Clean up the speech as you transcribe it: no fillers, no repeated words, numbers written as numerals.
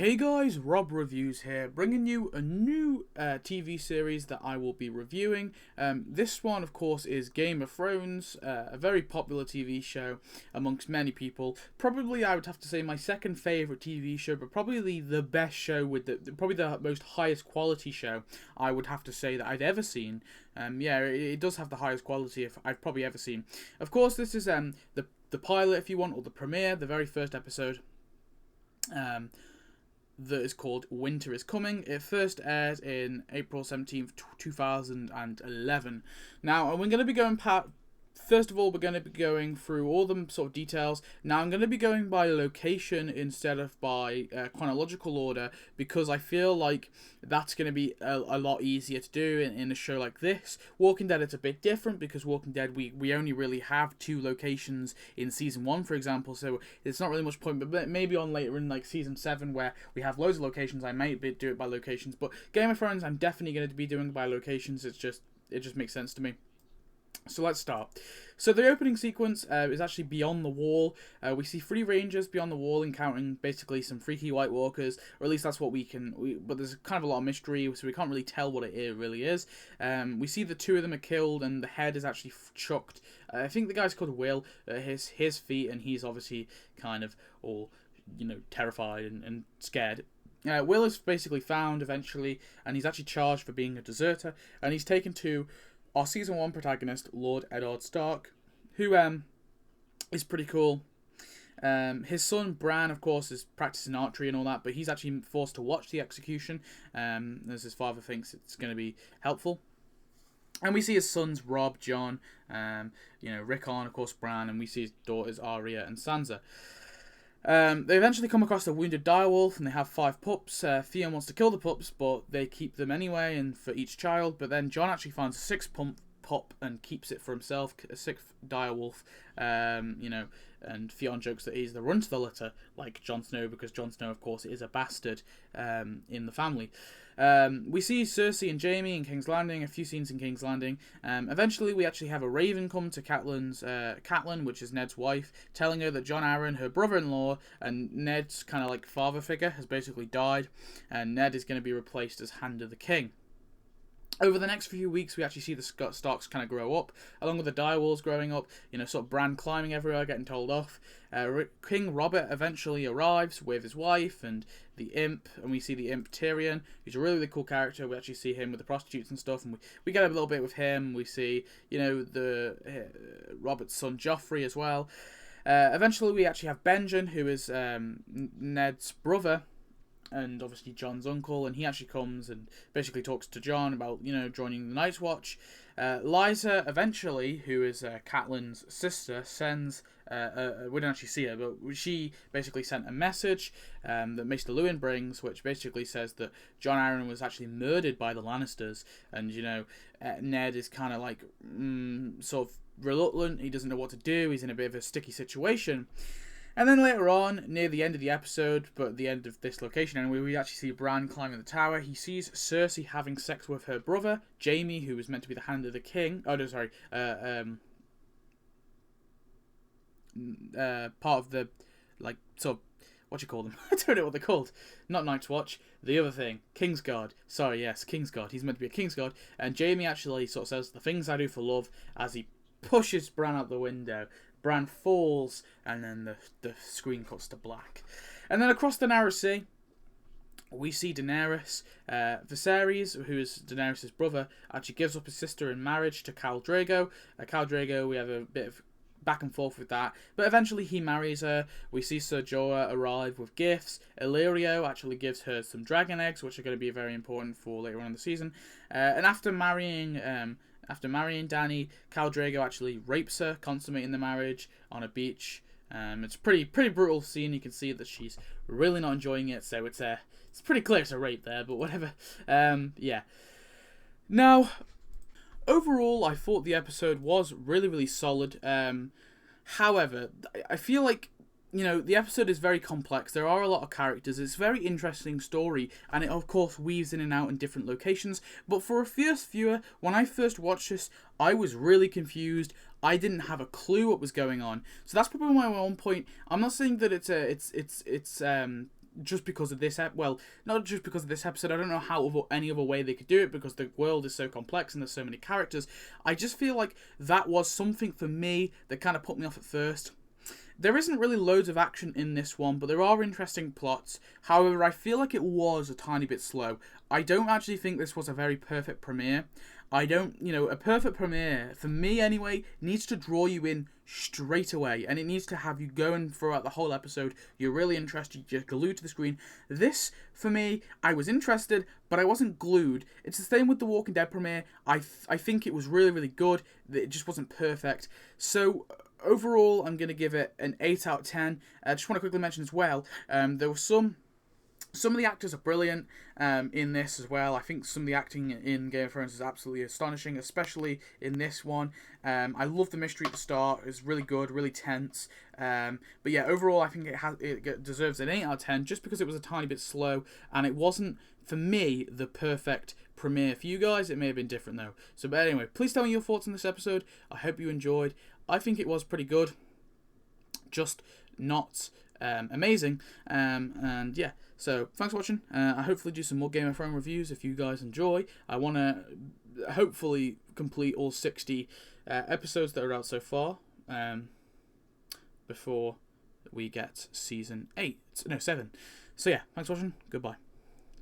Hey guys, Rob Reviews here, bringing you a new TV series that I will be reviewing. This one, of course, is Game of Thrones, a very popular TV show amongst many people. Probably, I would have to say, my second favourite TV show, but probably the best show with probably the most highest quality show I would have to say that I've ever seen. It does have the highest quality I've probably ever seen. Of course, this is the pilot, if you want, or the premiere, the very first episode. That is called Winter is Coming. It first aired in April 17th, 2011. Now, we're going to be going first of all, we're going to be going through all the sort of details. Now, I'm going to be going by location instead of by chronological order, because I feel like that's going to be a lot easier to do in a show like this. Walking Dead, it's a bit different, because Walking Dead, we only really have 2 locations in Season 1, for example, so it's not really much point, but maybe on later in like Season 7, where we have loads of locations, I might do it by locations, but Game of Thrones, I'm definitely going to be doing by locations. It just makes sense to me. So let's start. So the opening sequence is actually beyond the wall. We see 3 rangers beyond the wall encountering basically some freaky White Walkers, or at least that's what but there's kind of a lot of mystery, so we can't really tell what it really is. We see the 2 of them are killed, and the head is actually chucked. I think the guy's called Will, his feet, and he's obviously kind of all, terrified and scared. Will is basically found eventually, and he's actually charged for being a deserter, and he's taken to our Season 1 protagonist, Lord Eddard Stark, who is pretty cool. His son, Bran, of course, is practicing archery and all that, but he's actually forced to watch the execution, as his father thinks it's going to be helpful. And we see his sons, Rob, Jon, Rickon, of course, Bran, and we see his daughters, Arya and Sansa. They eventually come across a wounded direwolf, and they have 5 pups. Theon wants to kill the pups, but they keep them anyway, and for each child. But then Jon actually finds a 6th pup and keeps it for himself, a 6th direwolf. And Theon jokes that he's the runt of the litter, like Jon Snow, because Jon Snow, of course, is a bastard in the family. We see Cersei and Jaime in King's Landing, a few scenes in King's Landing. Eventually, we actually have a raven come to Catelyn, which is Ned's wife, telling her that Jon Arryn, her brother-in-law, and Ned's kind of like father figure, has basically died, and Ned is going to be replaced as Hand of the King. Over the next few weeks, we actually see the Starks kind of grow up, along with the direwolves growing up, sort of Bran climbing everywhere, getting told off. King Robert eventually arrives with his wife and the imp, and we see the imp Tyrion, who's a really, really cool character. We actually see him with the prostitutes and stuff, and we get a little bit with him. We see, Robert's son Joffrey as well. Eventually, we actually have Benjen, who is Ned's brother, and obviously Jon's uncle, and he actually comes and basically talks to Jon about, joining the Night's Watch. Lysa, eventually, who is Catelyn's sister, sends, we don't actually see her, but she basically sent a message that Maester Luwin brings, which basically says that Jon Arryn was actually murdered by the Lannisters, and, Ned is kind of like, sort of reluctant, he doesn't know what to do, he's in a bit of a sticky situation. And then later on, near the end of the episode, but at the end of this location anyway, we actually see Bran climbing the tower. He sees Cersei having sex with her brother, Jaime, who was meant to be the Hand of the King. Oh, no, sorry. Part of the, sort of, what do you call them? I don't know what they're called. Not Night's Watch. The other thing. Kingsguard. Sorry, yes, Kingsguard. He's meant to be a Kingsguard. And Jaime actually sort of says, the things I do for love, as he pushes Bran out the window. Bran falls, and then the screen cuts to black. And then across the Narrow Sea, we see Daenerys. Viserys, who is Daenerys' brother, actually gives up his sister in marriage to Khal Drogo. Khal Drogo, we have a bit of back and forth with that, but eventually he marries her. We see Ser Jorah arrive with gifts. Illyrio actually gives her some dragon eggs, which are going to be very important for later on in the season. And after marrying Dany, Khal Drogo actually rapes her, consummating the marriage on a beach. It's a pretty brutal scene. You can see that she's really not enjoying it, so it's pretty clear it's a rape there, but whatever. Yeah. Now, overall, I thought the episode was really, really solid. However, I feel like, the episode is very complex. There are a lot of characters. It's a very interesting story, and it, of course, weaves in and out in different locations. But for a first viewer, when I first watched this, I was really confused. I didn't have a clue what was going on. So that's probably my one point. I'm not saying that it's just because of this not just because of this episode. I don't know any other way they could do it, because the world is so complex and there's so many characters. I just feel like that was something for me that kind of put me off at first. There isn't really loads of action in this one, but there are interesting plots. However, I feel like it was a tiny bit slow. I don't actually think this was a very perfect premiere. I don't, a perfect premiere, for me anyway, needs to draw you in straight away, and it needs to have you going throughout the whole episode. You're really interested, you're glued to the screen. This, for me, I was interested, but I wasn't glued. It's the same with the Walking Dead premiere. I think it was really, really good. It just wasn't perfect. So overall, I'm going to give it an 8 out of 10. I just want to quickly mention as well, there were some of the actors are brilliant in this as well. I think some of the acting in Game of Thrones is absolutely astonishing, especially in this one. I love the mystery at the start. It's really good, really tense. But yeah, overall, I think it deserves an 8 out of 10 just because it was a tiny bit slow, and it wasn't, for me, the perfect premiere. For you guys, it may have been different though. So, but anyway, please tell me your thoughts on this episode. I hope you enjoyed. I think it was pretty good, just not amazing. And yeah, so thanks for watching. I hopefully do some more Game of Thrones reviews if you guys enjoy. I want to hopefully complete all 60 episodes that are out so far before we get season 7. So yeah, thanks for watching. Goodbye.